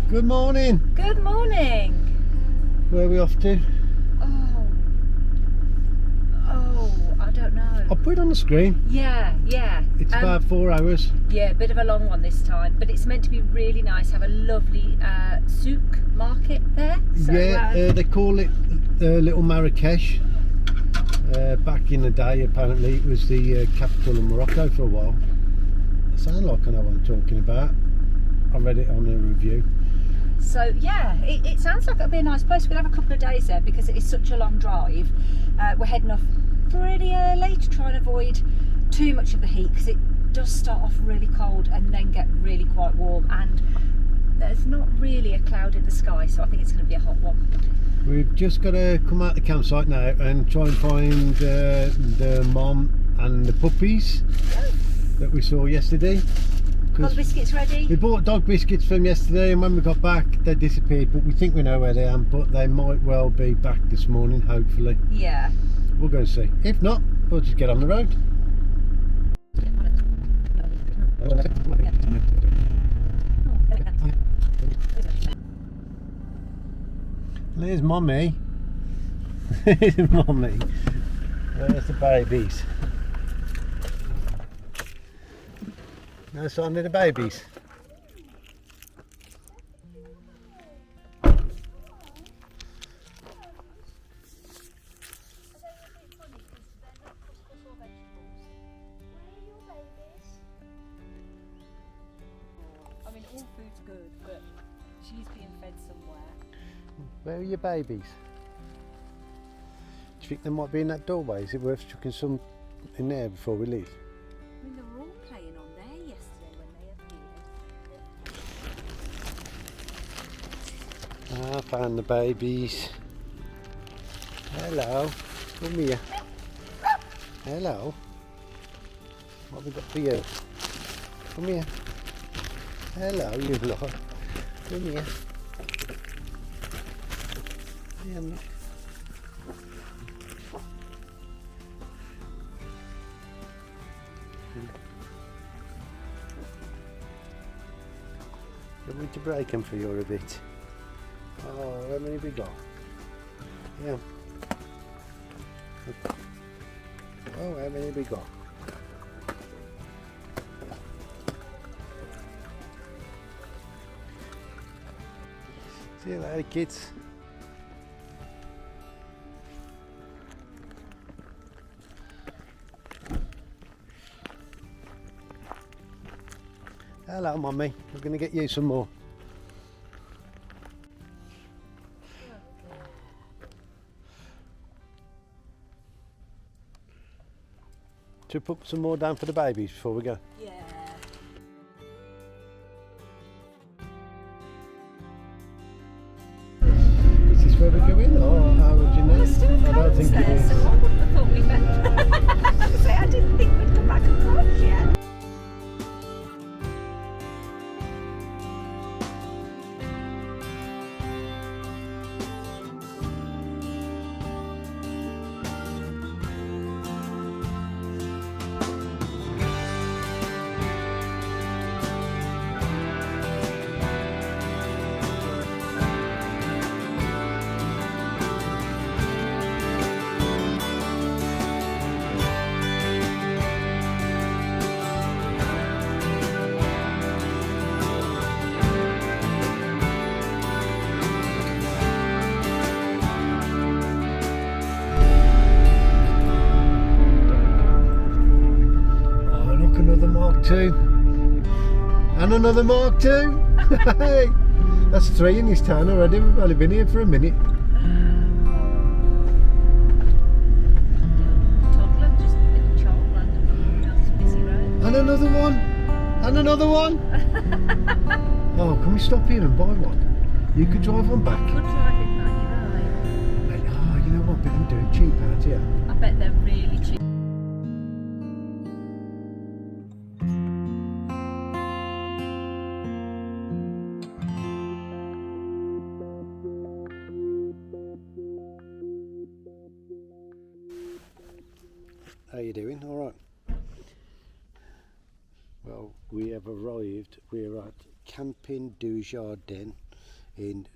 Good morning. Good morning. Where are we off to? I don't know. I'll put it on the screen. Yeah. It's about 4 hours. Yeah, a bit of a long one this time, but it's meant to be really nice. Have a lovely souk market there. So, They call it Little Marrakech. Back in the day, apparently, it was the capital of Morocco for a while. I sound like I know what I'm talking about. I read it on a review. So yeah, it sounds like it'll be a nice place. We'll have a couple of days there because it is such a long drive. We're heading off pretty early to try and avoid too much of the heat because it does start off really cold and then get really quite warm, and there's not really a cloud in the sky, so I think it's going to be a hot one. We've just got to come out the campsite now and try and find the mom and the puppies that we saw yesterday. Dog biscuits ready? We bought dog biscuits from yesterday, and when we got back they disappeared, but we think we know where they are, but they might well be back this morning, hopefully. Yeah. We'll go and see. If not, we'll just get on the road. There's Mummy. There's Mummy. Where's the babies? No sign of the babies. I mean, all food's good, but she's being fed somewhere. Where are your babies? Do you think they might be in that doorway? Is it worth chucking some in there before we leave? I mean, they were all playing on there yesterday when they appeared. I found the babies. Hello. Come here. Hello. What have we got for you? Come here. Hello, you lot. Come here. Here, look. Do you want me to break them for you a bit? Oh, how many have we got? Yeah. Oh, how many have we got? See you later, kids. Hello, Mummy. We're going to get you some more. To put some more down for the babies before we go. Yeah. Is this where we're going, or how would you know? Well, it's still I don't think it is. so I wouldn't have thought we'd met. I didn't think we'd come back across yet. Mark II. And another Mark II. Hey, that's 3 in this town already. We've only been here for a minute. Toddler just bit of child landed on this busy road. And another one. And another one. Oh, can we stop here and buy one? You could drive one back. Good driving, man, you're right. Oh, you know what? They can do it cheap out here. I bet they're really cheap. How you doing? All right. Well, we have arrived. We're at Camping du Jardin in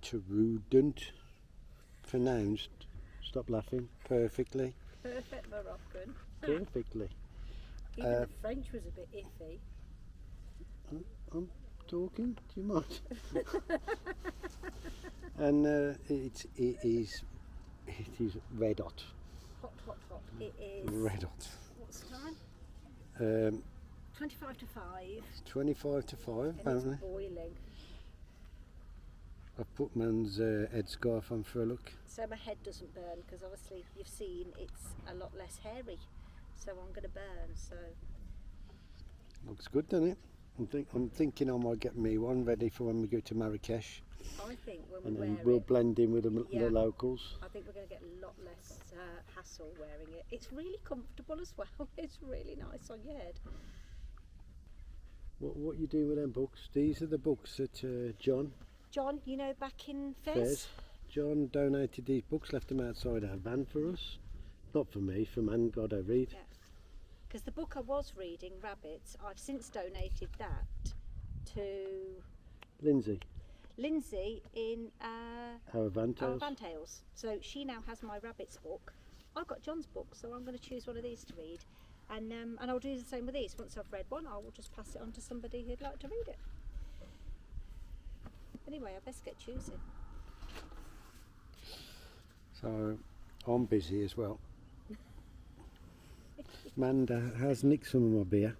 Taroudant, pronounced, stop laughing, perfectly. Perfect Moroccan. Perfectly. Even the French was a bit iffy. I'm talking, do you mind? And it is red hot. Hot, hot, hot. It is. Red hot. What's the time? 25 to 5. 25 to 5 And apparently. it's boiling. I've put man's headscarf on for a look. So my head doesn't burn, because obviously you've seen it's a lot less hairy. So I'm going to burn, so... Looks good, doesn't it? I'm thinking I might get me one ready for when we go to Marrakech. I think when we And wear then we'll it, blend in with the locals. I think we're going to get a lot less hassle wearing it. It's really comfortable as well. It's really nice on your head. What you do with them books? These are the books that John, you know, back in Fez. John donated these books, left them outside our van for us. Not for me, for man, God I read. Yeah. Because the book I was reading, Rabbits, I've since donated that to Lindsay, in our van tales. Van Tales. So she now has my Rabbits book. I've got John's book, so I'm going to choose one of these to read. And I'll do the same with these. Once I've read one, I will just pass it on to somebody who'd like to read it. Anyway, I best get choosing. So I'm busy as well. Amanda has nicked some of my beer.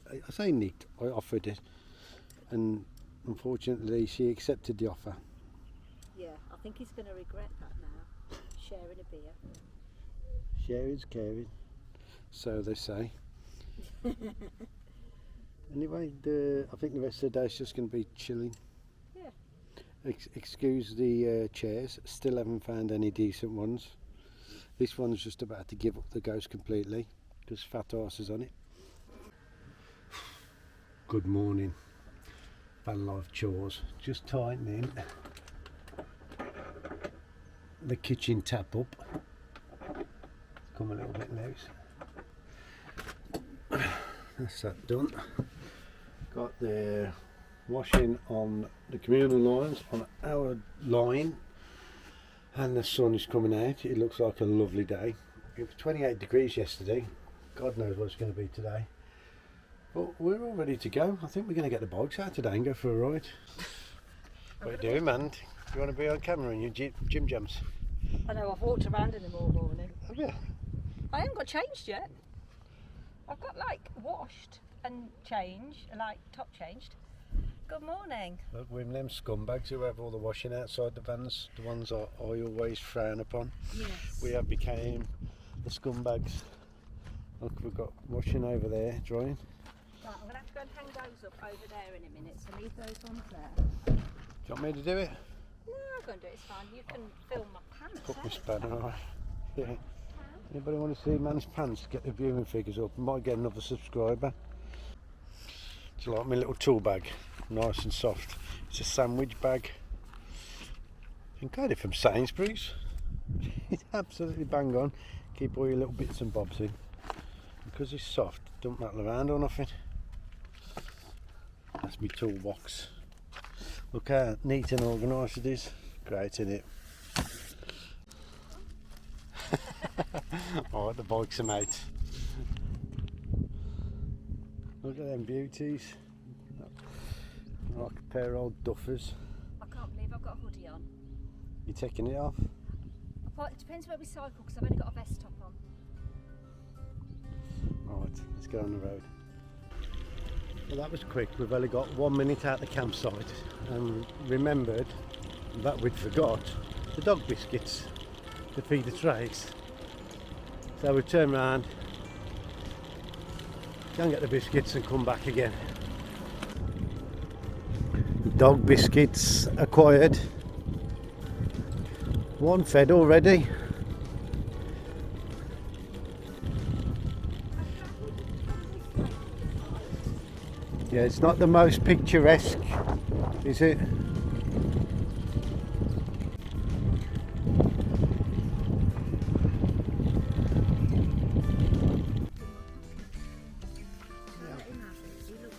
I say nicked, I offered it, and unfortunately she accepted the offer. Yeah, I think he's going to regret that now, sharing a beer. Sharing's caring, so they say. Anyway, I think the rest of the day is just going to be chilling. Yeah. Excuse the chairs, still haven't found any decent ones. This one's just about to give up the ghost completely, because fat arse is on it. Good morning. Van life chores. Just tightening the kitchen tap up. It's come a little bit loose. That's that done. Got the washing on the communal lines on our line, and the sun is coming out. It looks like a lovely day. It was 28 degrees yesterday. God knows what it's going to be today. But we're all ready to go. I think we're going to get the bikes out today and go for a ride. What are you doing, man? You want to be on camera in your gym jams? I know, I've walked around in them all morning. Have you? I haven't got changed yet. I've got like washed and changed, like top changed. Good morning. Look, we're them scumbags who have all the washing outside the vans, the ones I always frown upon. Yes. We have became the scumbags. Look, we've got washing over there, drying. Right, I'm going to have to go and hang those up over there in a minute, so leave those ones there. Do you want me to do it? No, I'm going to do it, it's fine. You can film my pants. Put my spanner on. Yeah. Anybody want to see man's pants? Get the viewing figures up. Might get another subscriber. Do you like my little tool bag? Nice and soft. It's a sandwich bag. I think I had it from Sainsbury's. It's absolutely bang on. Keep all your little bits and bobs in. Because it's soft, don't rattle around or nothing. That's my toolbox. Look how neat and organised it is. Great, isn't it? Oh, the bikes are mate. Look at them beauties. Like a pair of old duffers. I can't believe I've got a hoodie on. You taking it off? Well, it depends where we cycle, because I've only got a vest top on. Right, let's go on the road. Well, that was quick. We've only got 1 minute out the campsite and remembered that we'd forgot the dog biscuits to feed the trays. So we turn around, go and get the biscuits and come back again. Dog biscuits acquired. One fed already. Yeah, it's not the most picturesque, is it?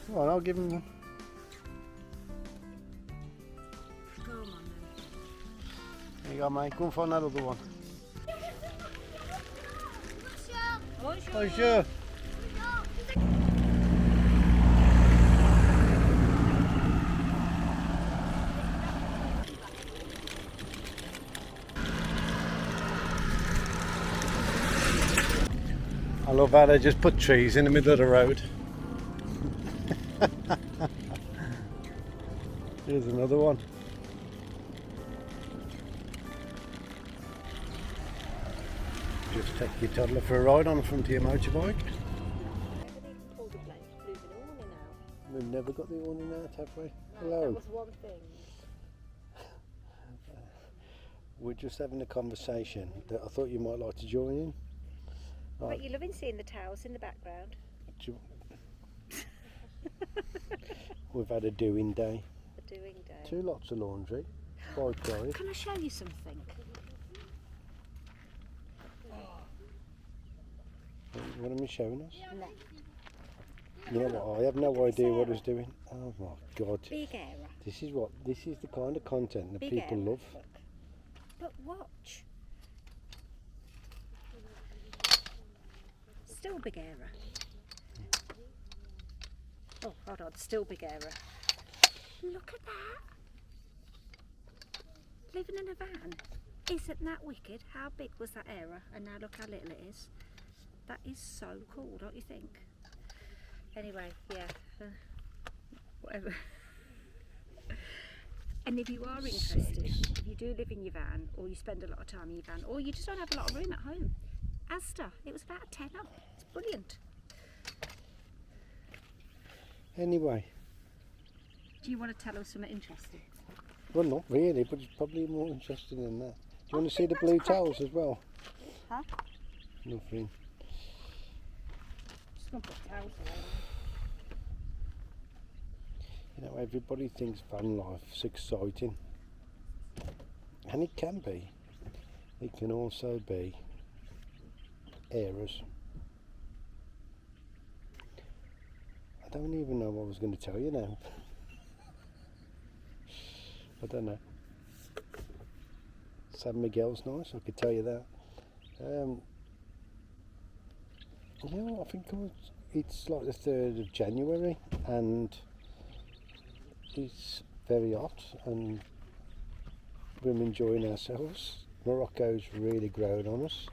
Well, I'll give him one. you go, mate. Go and find that other one. Bonjour. I love how they just put trees in the middle of the road. Here's another one. Just take your toddler for a ride on the front of your motorbike. We've never got the awning out, have we? No, hello. that was one thing. We're just having a conversation that I thought you might like to join in. But you're loving seeing the towels in the background. We've had a doing day. A doing day. 2 lots of laundry. 5 guys. Can I show you something? What am I showing us? No. You know what? I have no idea what it's doing. Oh my god. Big error. This is the kind of content that Big people error. love. But watch. Still big error. Oh, hold on. Still big error. Look at that. Living in a van. Isn't that wicked? How big was that error? And now look how little it is. That is so cool, don't you think? Anyway, yeah. Whatever. And if you are interested, if you do live in your van, or you spend a lot of time in your van, or you just don't have a lot of room at home, Asda, it was about a tenner. It's brilliant. Anyway. Do you want to tell us something interesting? Well, not really, but it's probably more interesting than that. Do you want to see the blue towels as well? Huh? Nothing. Just going to put towels away. You know, everybody thinks van life's exciting. And it can be. It can also be errors. I don't even know what I was going to tell you now. I don't know. San Miguel's nice, I could tell you that. You know, I think it's like the 3rd of January and it's very hot and we're enjoying ourselves. Morocco's really grown on us.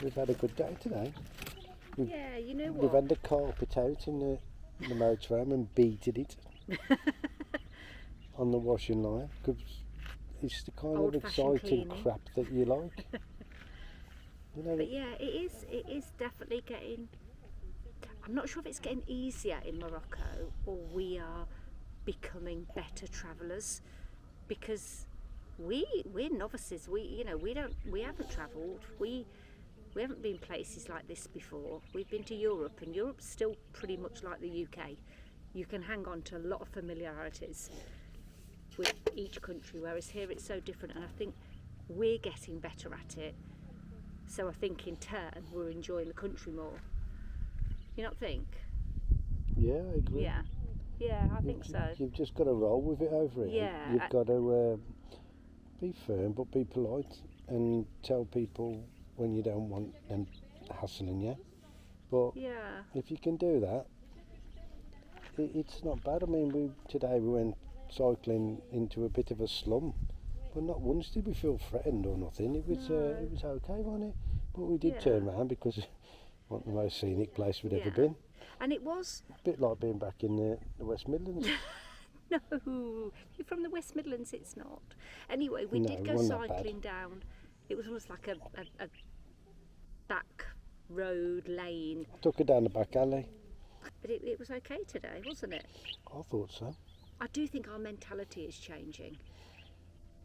We've had a good day today. Yeah, you know what? We've had the carpet out in the motorhome and beated it on the washing line because it's the kind of exciting crap that you like. You know, but yeah, it is definitely getting, I'm not sure if it's getting easier in Morocco or we are becoming better travellers because we're novices. We haven't travelled. We haven't been places like this before. We've been to Europe and Europe's still pretty much like the UK. You can hang on to a lot of familiarities with each country, whereas here it's so different, and I think we're getting better at it. So I think in turn we're enjoying the country more. You not think? Yeah, I agree. Yeah, I think so. You've just got to roll with it over here. Yeah. You've got to be firm but be polite and tell people when you don't want them hassling you. But yeah, if you can do that, it's not bad. I mean, today we went cycling into a bit of a slum, but not once did we feel threatened or nothing. It was okay, wasn't it? But we did turn around because it wasn't the most scenic place we'd ever been. And it was a bit like being back in the West Midlands. No, you're from the West Midlands. It's not. Anyway, we did go cycling down. It was almost like a back road lane. I took her down the back alley. But it was okay today, wasn't it? I thought so. I do think our mentality is changing,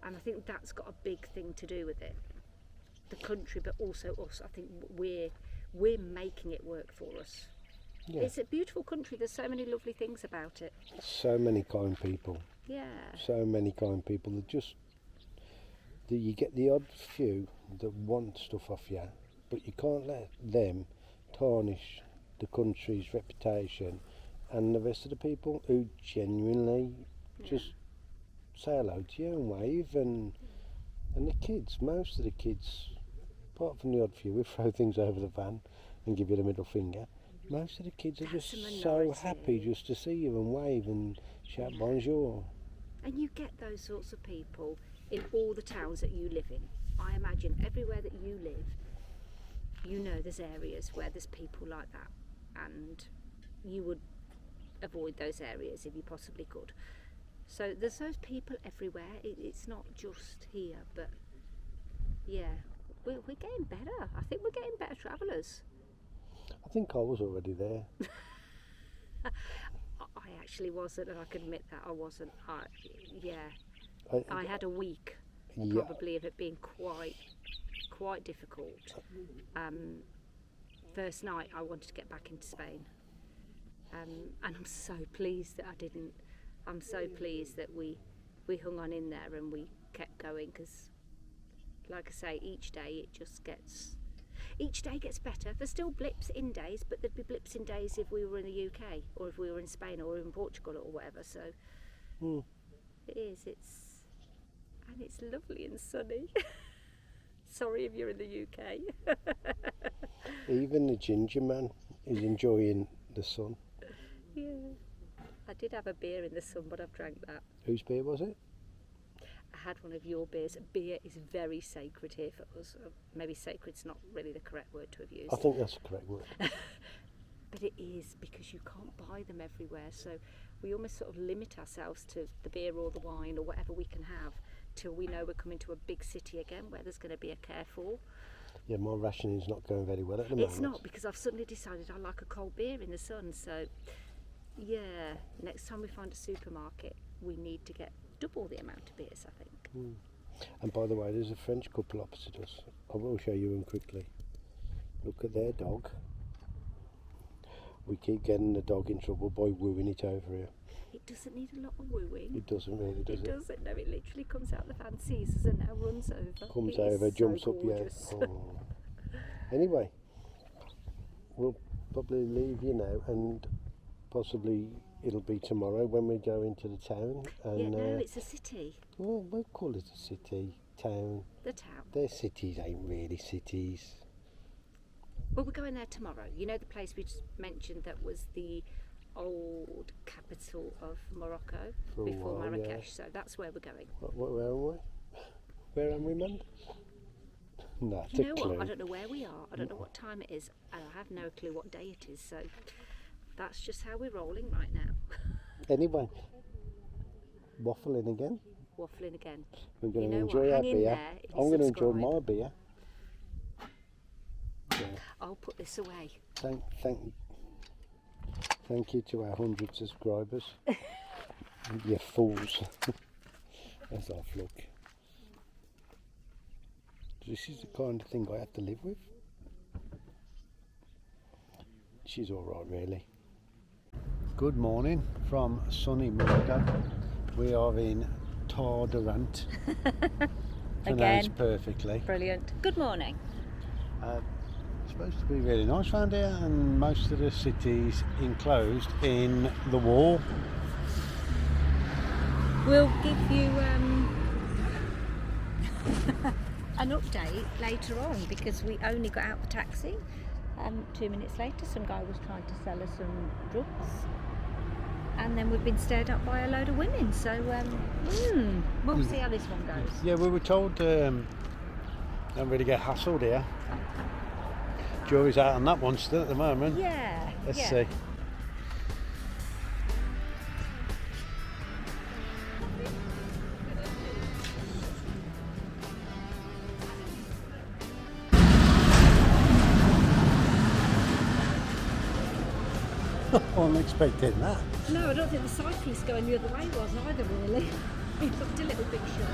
and I think that's got a big thing to do with it. The country, but also us. I think we're making it work for us. Yeah. It's a beautiful country. There's so many lovely things about it. So many kind people. Yeah. So many kind people that you get the odd few that want stuff off you, but you can't let them tarnish the country's reputation and the rest of the people who genuinely just say hello to you and wave and And the kids, most of the kids, apart from the odd few, we throw things over the van and give you the middle finger. Most of the kids are That's just a so minority. happy just to see you and wave and shout bonjour. And you get those sorts of people in all the towns that you live in. I imagine everywhere that you live, you know there's areas where there's people like that, and you would avoid those areas if you possibly could. So there's those people everywhere. It's not just here, but yeah, we're getting better. I think we're getting better travellers. I think I was already there. I actually wasn't, and I can admit that I wasn't. I had a week probably of it being quite difficult. First night I wanted to get back into Spain, and I'm so pleased that I didn't. I'm so pleased that we hung on in there and we kept going, because like I say, each day gets better. There's still blips in days, but there'd be blips in days if we were in the UK or if we were in Spain or in Portugal or whatever. So it's lovely and sunny. Sorry if you're in the UK. Even the ginger man is enjoying the sun. Yeah, I did have a beer in the sun, but I've drank that. Whose beer was it? I had one of your beers. Beer is very sacred here for us. Maybe sacred's not really the correct word to have used. I think that's the correct word. But it is, because you can't buy them everywhere. So we almost sort of limit ourselves to the beer or the wine or whatever we can have till we know we're coming to a big city again where there's going to be a careful. Yeah, my rationing's not going very well at the moment. It's not, because I've suddenly decided I like a cold beer in the sun. So yeah, next time we find a supermarket, we need to get double the amount of beers, I think. And by the way, there's a French couple opposite us. I will show you them quickly. Look at their dog. We keep getting the dog in trouble by wooing it over here. It doesn't need a lot of wooing. It doesn't really, does it? It doesn't, no, it literally comes out the van, sees us and now runs over. Comes It is over, so jumps gorgeous. up, yeah. Oh. Anyway, we'll probably leave you now, and possibly it'll be tomorrow when we go into the town. And, yeah, no, it's a city. Well, we'll call it a city, town. The town. Their cities ain't really cities. Well, we're going there tomorrow. You know the place we just mentioned that was the old capital of Morocco For a before while, Marrakech. yeah. So that's where we're going. Where are we? Where am we, man? No, You know what? I don't know where we are. I don't know what time it is, and I have no clue what day it is. So that's just how we're rolling right now. Anyway, waffling again. Waffling again. We're going You to know enjoy what? our Hang in beer. there if you I'm going to enjoy subscribe. my beer. Yeah. I'll put this away. Thank you to our 100 subscribers. You fools. That's our look. This is the kind of thing I have to live with. She's alright, really. Good morning from sunny Morocco. We are in Taroudant. Pronounced perfectly. Brilliant. Good morning. It's supposed to be really nice around here, and most of the city's enclosed in the wall. We'll give you an update later on, because we only got out the taxi. 2 minutes later, some guy was trying to sell us some drugs, and then we've been stared at by a load of women. So we'll see how this one goes. Yeah, we were told don't really get hassled here. Jury's out on that one still at the moment. Yeah. Let's yeah. see. Wasn't expecting that. No, I don't think the cyclist going the other way was either, really. He looked a little bit short.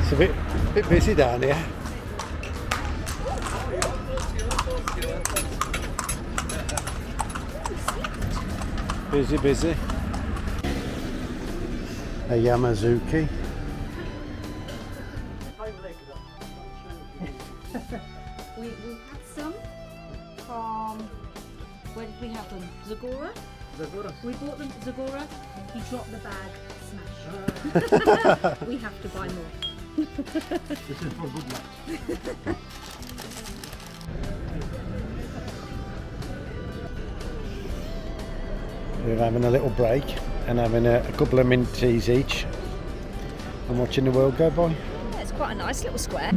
It's a bit busy down here. Busy. A Yamazuki. We had some from when we have them? Zagora? We bought them Zagora. He dropped the bag. Smash. We have to buy more. This is for good luck. We're having a little break and having a couple of mint teas each and watching the world go by. Yeah, it's quite a nice little square.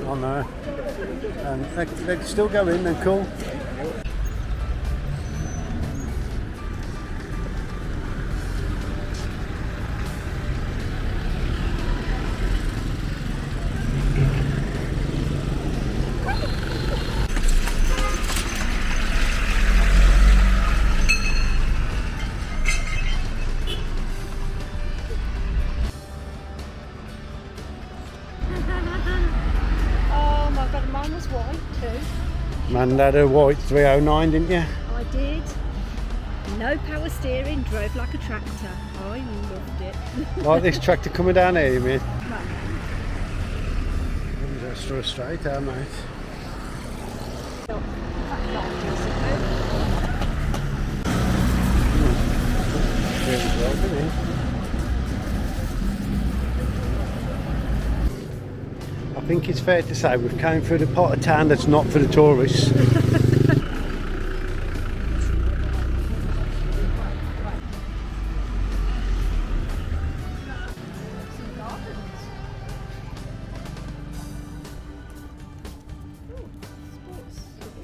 I know. And they're still going, they're cool. Oh my god, mine was white too. Man had a white 309, didn't you? I did. No power steering, drove like a tractor. I loved it. Like this tractor coming down here, you mean? No. That's for a straight out, mate. I think it's fair to say we've come through the part of town that's not for the tourists.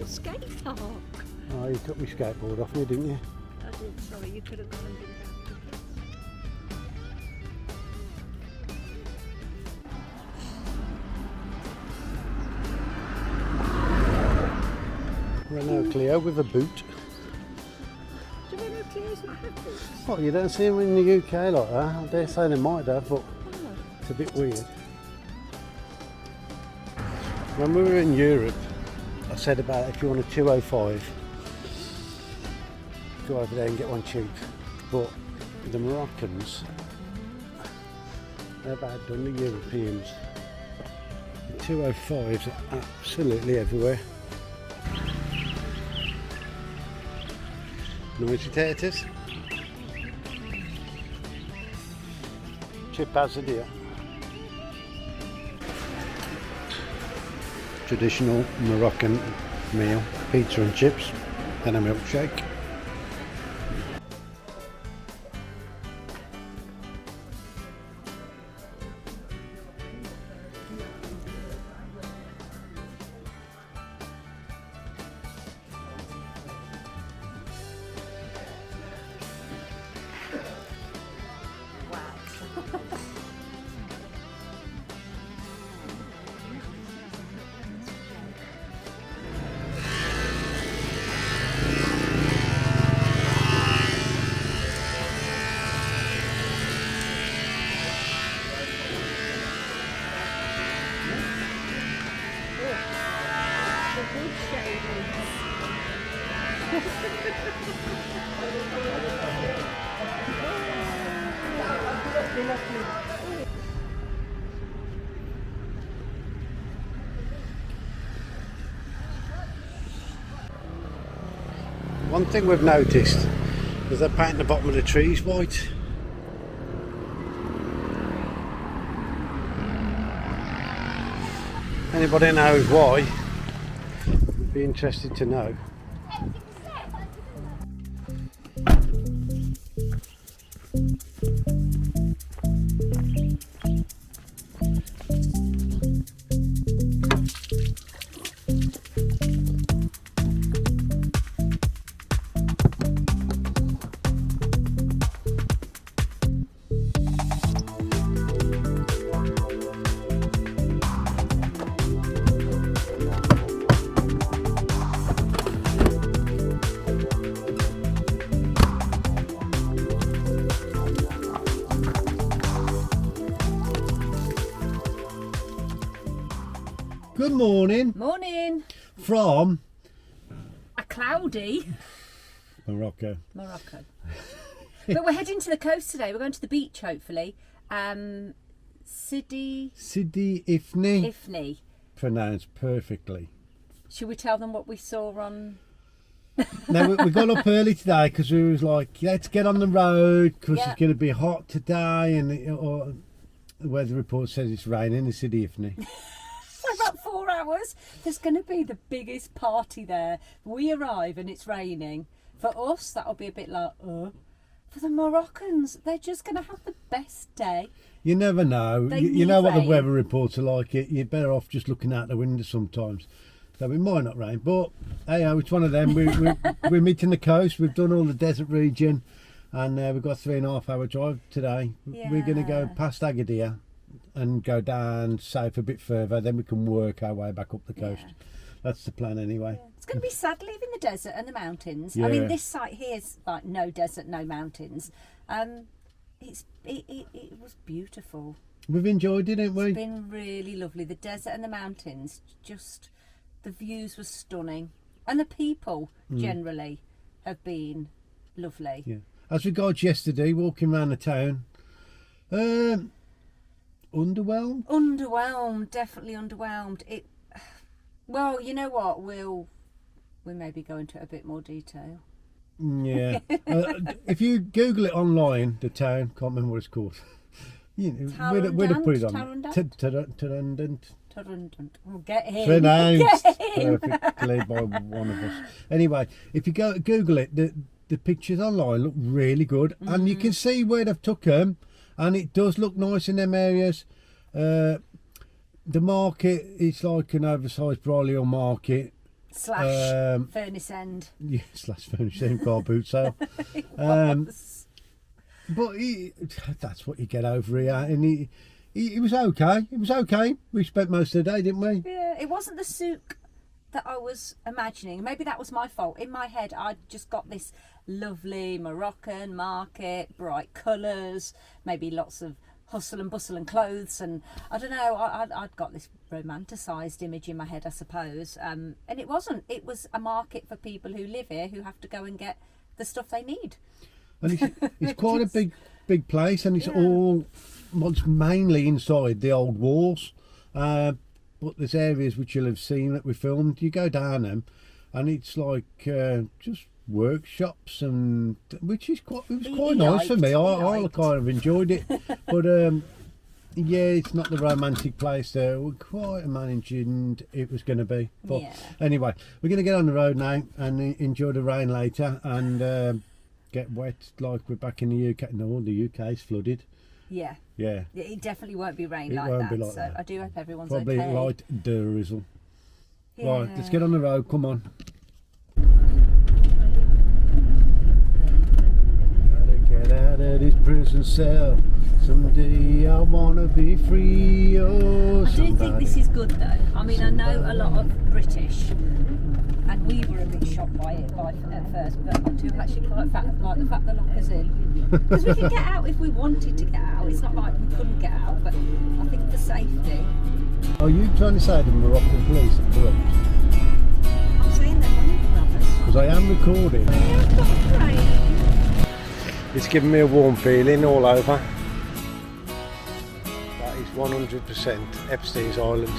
Skate park. Oh, you took my skateboard off me, didn't you? I did, sorry, you could have gone and been down. Renault Clio with a boot. Do Renault Clio's not have boots? What, you don't see them in the UK like that? I dare say they might have, but it's a bit weird. When we were in Europe, I said about if you want a 205, go over there and get one cheap. But the Moroccans, they've outdone the Europeans. The 205s are absolutely everywhere. Noisy taters. Chip hazard here. Traditional Moroccan meal, pizza and chips, and a milkshake. One thing we've noticed is they're painting the bottom of the trees white. Anybody knows why? Would be interested to know. Good morning Morning. from A cloudy Morocco. But we're heading to the coast today. We're going to the beach, hopefully. Sidi Ifni. Pronounced perfectly. Should we tell them what we saw on? Now we got up early today because we was like, let's get on the road because Yeah. it's going to be hot today, and the weather report says it's raining in Sidi Ifni. For about 4 hours. There's going to be the biggest party there. We arrive and it's raining. For us, that'll be a bit like, For the Moroccans, they're just going to have the best day. You never know. They You know need what the rain. weather reports are like. You're better off just looking out the window sometimes. So it might not rain, but hey, it's one of them. We're meeting the coast. We've done all the desert region, and we've got a 3.5 hour drive today. We're going to go Yeah. past Agadir and go down south a bit further. Then we can work our way back up the coast. Yeah. That's the plan anyway. It's going to be sad leaving the desert and the mountains. Yeah. I mean, this site here is like no desert, no mountains. It was beautiful. We've enjoyed it, haven't we? It's been really lovely. The desert and the mountains, just the views were stunning, and the people generally have been lovely. Yeah. As regards yesterday, walking around the town, underwhelmed. Underwhelmed, definitely underwhelmed. Well, you know what? We maybe go into a bit more detail. Yeah. If you Google it online, the town, can't remember what it's called. You know, we'd have put it on. Taroudant. We'll get him. Pronounced Get him. perfectly by one of us. Anyway, if you go Google it, the pictures online look really good, and you can see where they've took them, and it does look nice in them areas. The market, it's like an oversized Briley market. / Furnace End. Yeah, / furnish and car boot sale. But that's what you get over here, and it was okay. It was okay. We spent most of the day, didn't we? Yeah, it wasn't the souk that I was imagining. Maybe that was my fault. In my head, I'd just got this lovely Moroccan market, bright colours, maybe lots of hustle and bustle and clothes, and I don't know, I'd got this romanticised image in my head, I suppose, and it wasn't. It was a market for people who live here who have to go and get the stuff they need. And it's quite a big place, and it's all, well, it's mainly inside the old walls, but there's areas which you'll have seen that we filmed. You go down them, and it's like just workshops, and which is quite nice for me. I kind of enjoyed it, but yeah, it's not the romantic place there we quite imagined it was going to be. But anyway, we're going to get on the road now and enjoy the rain later, and get wet like we're back in the UK. No, the UK's flooded. Yeah. It definitely won't be rain like won't that. be like So that. I do hope everyone's Probably okay. light drizzle. Yeah. Right, let's get on the road. Come on. Gotta get out of this prison cell. Someday I wanna be free. Oh, I do think this is good though. I mean, I know a lot of British, and we were a bit shocked by it at first, but I do actually quite like the fact the lockers in, because we can get out if we wanted to get out. It's not like we couldn't get out, but I think for safety. Are you trying to say the Moroccan police are corrupt? I'm saying they're money grabbers. Because I am recording. I've got a train. It's giving me a warm feeling all over. That is 100% Epstein's Island.